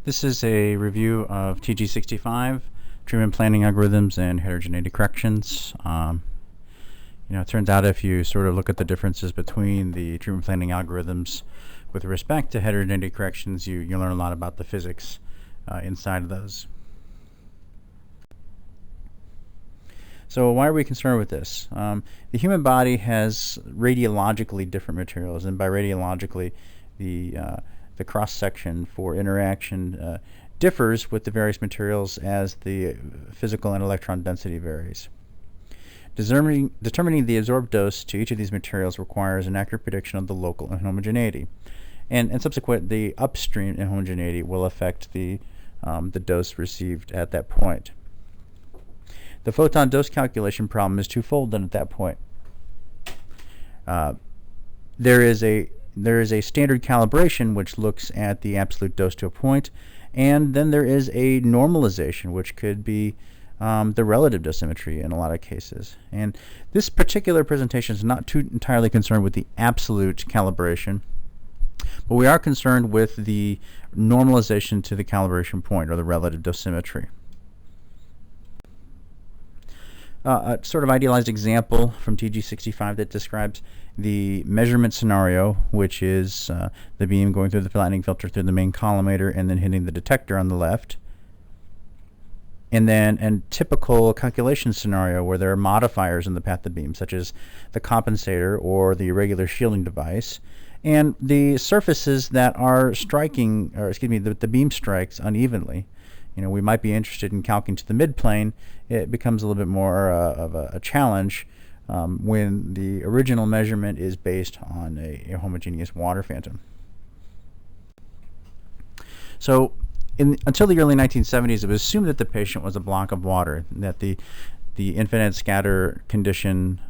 This is a review of TG65, treatment planning algorithms and heterogeneity corrections. It turns out if you sort of look at the differences between the treatment planning algorithms with respect to heterogeneity corrections, you learn a lot about the physics inside of those. So why are we concerned with this? The human body has radiologically different materials, and by radiologically, the cross-section for interaction differs with the various materials as the physical and electron density varies. Determining the absorbed dose to each of these materials requires an accurate prediction of the local inhomogeneity, and subsequent the upstream inhomogeneity will affect the dose received at that point. The photon dose calculation problem is twofold then at that point. There is a standard calibration which looks at the absolute dose to a point, and then there is a normalization which could be the relative dosimetry in a lot of cases. And this particular presentation is not too entirely concerned with the absolute calibration, but we are concerned with the normalization to the calibration point, or the relative dosimetry. A sort of idealized example from TG65 that describes the measurement scenario, which is the beam going through the flattening filter through the main collimator and then hitting the detector on the left. And then a typical calculation scenario where there are modifiers in the path of the beam, such as the compensator or the irregular shielding device, and the surfaces that are striking, or excuse me, the beam strikes unevenly. We might be interested in calculating to the midplane. It becomes a little bit more of a challenge when the original measurement is based on a homogeneous water phantom. So until the early 1970s, it was assumed that the patient was a block of water, that the infinite scatter condition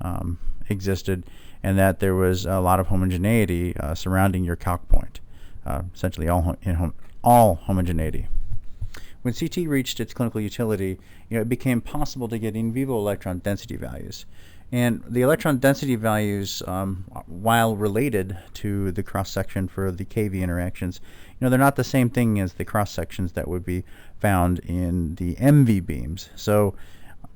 existed, and that there was a lot of homogeneity surrounding your calc point, essentially all homogeneity. When CT reached its clinical utility, it became possible to get in vivo electron density values. And the electron density values, while related to the cross-section for the KV interactions, they're not the same thing as the cross-sections that would be found in the MV beams. So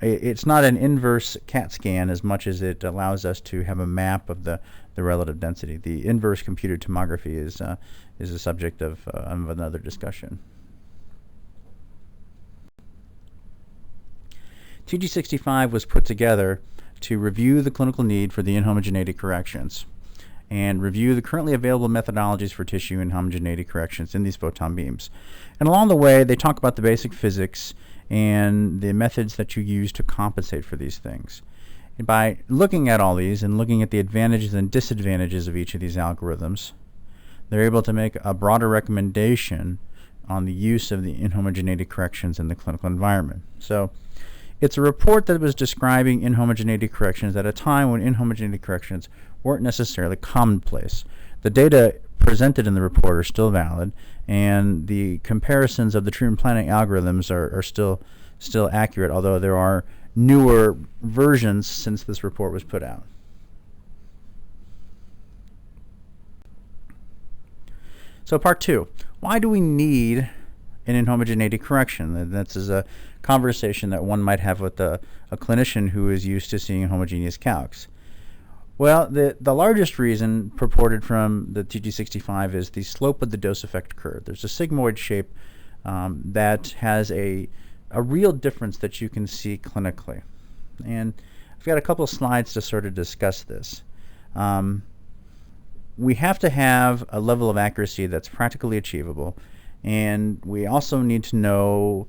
it's not an inverse CAT scan as much as it allows us to have a map of the relative density. The inverse computed tomography is a subject of another discussion. TG65 was put together to review the clinical need for the inhomogeneity corrections and review the currently available methodologies for tissue inhomogeneity corrections in these photon beams. And along the way, they talk about the basic physics and the methods that you use to compensate for these things. And by looking at all these and looking at the advantages and disadvantages of each of these algorithms, they're able to make a broader recommendation on the use of the inhomogeneity corrections in the clinical environment. So it's a report that was describing inhomogeneity corrections at a time when inhomogeneity corrections weren't necessarily commonplace. The data presented in the report are still valid, and the comparisons of the treatment planning algorithms are still accurate, although there are newer versions since this report was put out. So part 2, why do we need an inhomogeneity correction? This is a conversation that one might have with a clinician who is used to seeing homogeneous calcs. Well, the largest reason purported from the TG65 is the slope of the dose effect curve. There's a sigmoid shape that has a real difference that you can see clinically. And I've got a couple of slides to sort of discuss this. We have to have a level of accuracy that's practically achievable, and we also need to know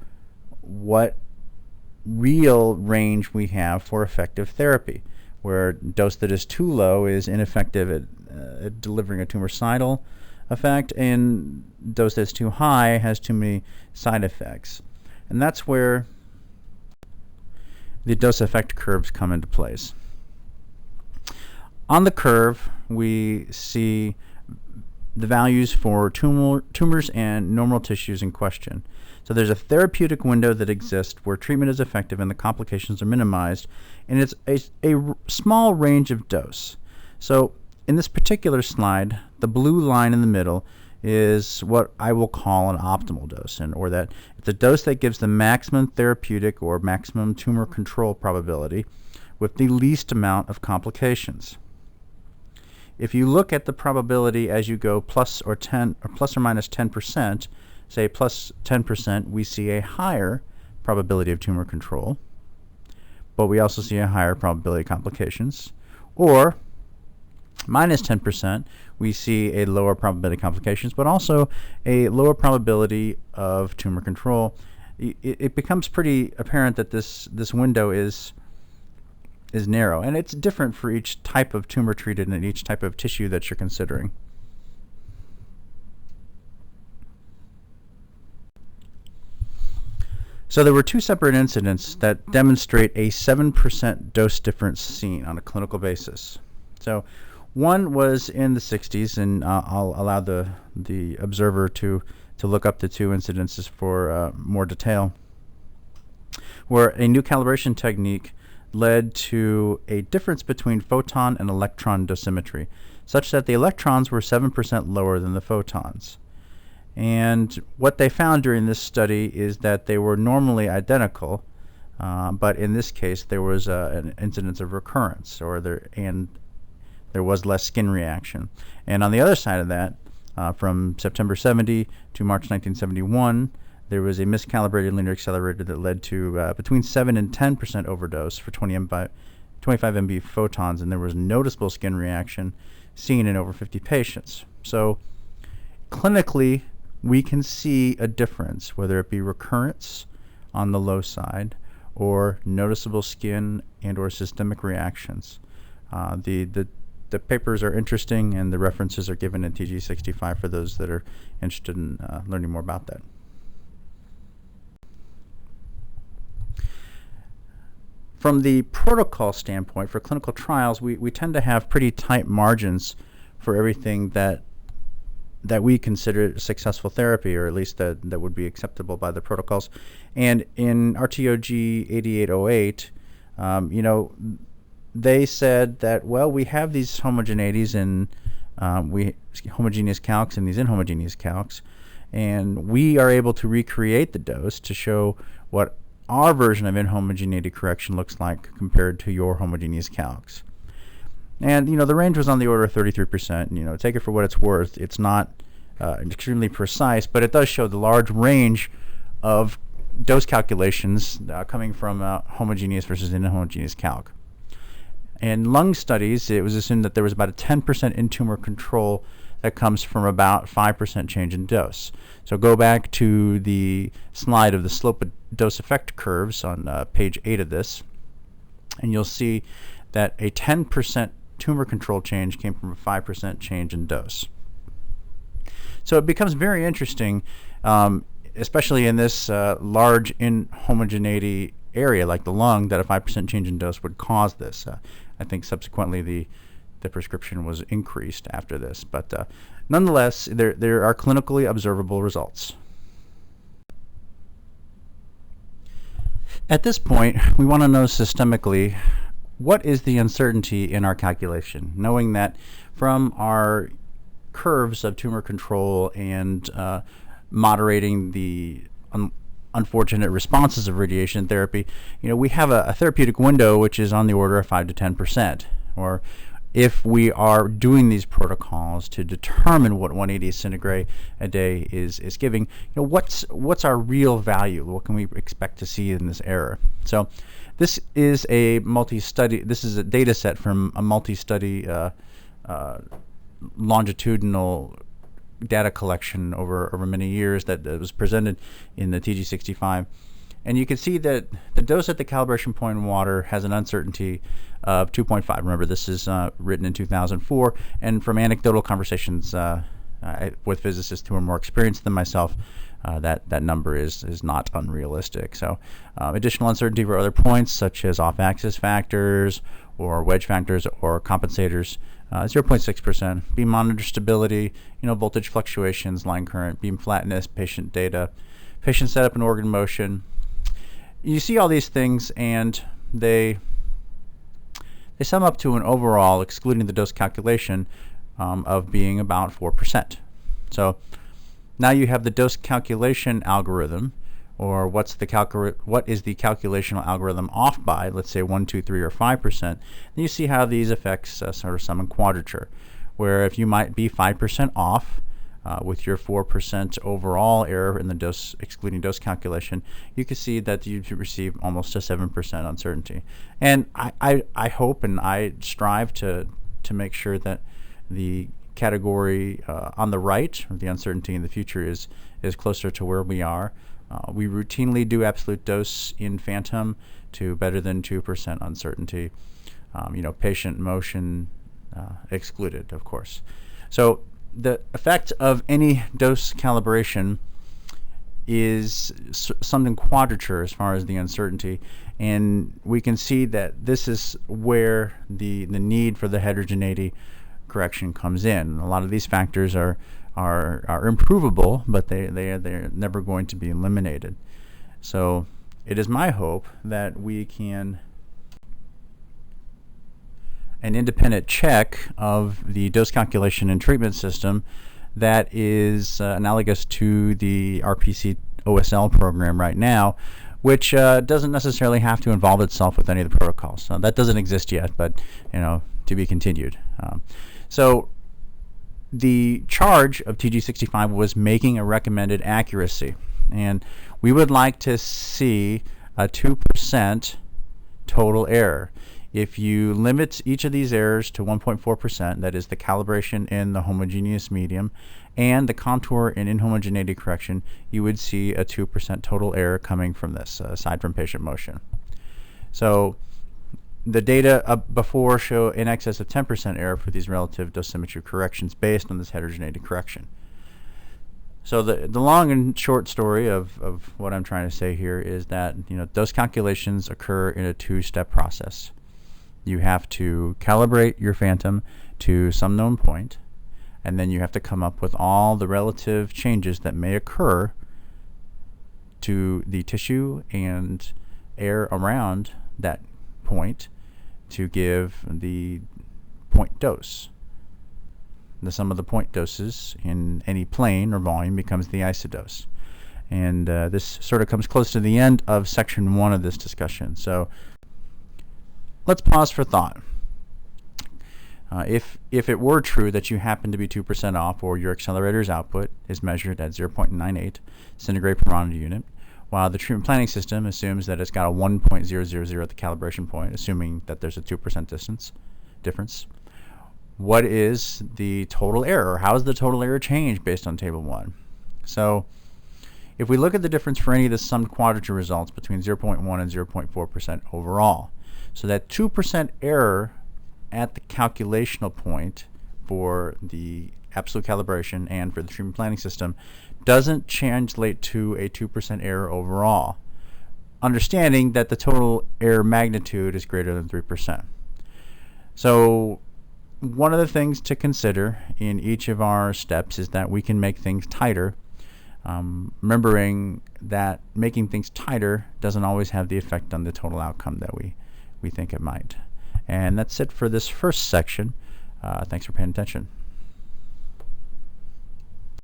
what real range we have for effective therapy, where dose that is too low is ineffective at delivering a tumoricidal effect, and dose that's too high has too many side effects. And that's where the dose effect curves come into place. On the curve, we see the values for tumors and normal tissues in question. So there's a therapeutic window that exists where treatment is effective and the complications are minimized, and it's a small range of dose. So in this particular slide, the blue line in the middle is what I will call an optimal dose, or that it's a dose that gives the maximum therapeutic or maximum tumor control probability with the least amount of complications. If you look at the probability as you go plus or minus 10%, say plus 10%, we see a higher probability of tumor control, but we also see a higher probability of complications. Or minus 10%, we see a lower probability of complications, but also a lower probability of tumor control. It becomes pretty apparent that this window is narrow, and it's different for each type of tumor treated and each type of tissue that you're considering. So there were two separate incidents that demonstrate a 7% dose difference seen on a clinical basis. So one was in the 60s, and I'll allow the observer to look up the two incidences for more detail, where a new calibration technique led to a difference between photon and electron dosimetry, such that the electrons were 7% lower than the photons. And what they found during this study is that they were normally identical, but in this case there was an incidence of recurrence, and there was less skin reaction. And on the other side of that, from September 70 to March 1971, there was a miscalibrated linear accelerator that led to between 7 and 10% overdose for 25 MB photons, and there was noticeable skin reaction seen in over 50 patients. So clinically, we can see a difference, whether it be recurrence on the low side or noticeable skin and or systemic reactions. The papers are interesting, and the references are given in TG65 for those that are interested in learning more about that. From the protocol standpoint, for clinical trials, we tend to have pretty tight margins for everything that we consider successful therapy, or at least that would be acceptable by the protocols. And in RTOG 8808, they said that, well, we have these homogeneities and homogeneous calcs and these inhomogeneous calcs, and we are able to recreate the dose to show what our version of inhomogeneity correction looks like compared to your homogeneous calcs. And the range was on the order of 33%. Take it for what it's worth. It's not extremely precise, but it does show the large range of dose calculations coming from homogeneous versus inhomogeneous calc. In lung studies, it was assumed that there was about a 10% in-tumor control that comes from about 5% change in dose. So go back to the slide of the slope of dose effect curves on page 8 of this, and you'll see that a 10% tumor control change came from a 5% change in dose. So it becomes very interesting, especially in this large inhomogeneity area like the lung, that a 5% change in dose would cause this. I think subsequently the prescription was increased after this, but nonetheless, there are clinically observable results. At this point, we want to know systemically, what is the uncertainty in our calculation, knowing that from our curves of tumor control and moderating the unfortunate responses of radiation therapy, we have a therapeutic window which is on the order of 5 to 10%. Or if we are doing these protocols to determine what 180 centigrade a day is giving, what's our real value? What can we expect to see in this error? So this is a multi-study. This is a data set from a multi-study longitudinal data collection over many years that was presented in the TG65. And you can see that the dose at the calibration point in water has an uncertainty of 2.5. Remember, this is written in 2004, and from anecdotal conversations with physicists who are more experienced than myself, that number is not unrealistic. So additional uncertainty for other points, such as off-axis factors or wedge factors or compensators, 0.6%. Beam monitor stability, voltage fluctuations, line current, beam flatness, patient data, patient setup and organ motion. You see all these things, and they sum up to an overall, excluding the dose calculation, of being about 4%. So now you have the dose calculation algorithm, or what is the calculational algorithm off by, let's say 1, 2, 3, or 5%. And you see how these effects sort of sum in quadrature, where if you might be 5% off with your 4% overall error in the dose excluding dose calculation, you can see that you receive almost a 7% uncertainty. And I hope and I strive to make sure that the category on the right, or the uncertainty in the future, is closer to where we are. We routinely do absolute dose in Phantom to better than 2% uncertainty. Patient motion excluded, of course. So the effect of any dose calibration is summed in quadrature as far as the uncertainty, and we can see that this is where the need for the heterogeneity correction comes in. A lot of these factors are improvable, but they're never going to be eliminated. So it is my hope that we can an independent check of the dose calculation and treatment system that is analogous to the RPC OSL program right now, which doesn't necessarily have to involve itself with any of the protocols. That doesn't exist yet, but to be continued. So the charge of TG65 was making a recommended accuracy, and we would like to see a 2% total error. If you limit each of these errors to 1.4%, that is the calibration in the homogeneous medium and the contour and inhomogeneity correction, you would see a 2% total error coming from this, aside from patient motion. So the data before show in excess of 10% error for these relative dosimetry corrections based on this heterogeneity correction. So the long and short story of what I'm trying to say here is that dose calculations occur in a two-step process. You have to calibrate your Phantom to some known point, and then you have to come up with all the relative changes that may occur to the tissue and air around that point to give the point dose. The sum of the point doses in any plane or volume becomes the isodose. And this sort of comes close to the end of section 1 of this discussion. So let's pause for thought. If it were true that you happen to be 2% off, or your accelerator's output is measured at 0.98 centigrade per monitor unit, while the treatment planning system assumes that it's got a 1.000 at the calibration point, assuming that there's a 2% difference, what is the total error? How is the total error changed based on table 1? So if we look at the difference for any of the summed quadrature results between 0.1 and 0.4% overall, so that 2% error at the calculational point for the absolute calibration and for the treatment planning system doesn't translate to a 2% error overall, understanding that the total error magnitude is greater than 3%. So one of the things to consider in each of our steps is that we can make things tighter, remembering that making things tighter doesn't always have the effect on the total outcome that we think it might. And that's it for this first section. Thanks for paying attention.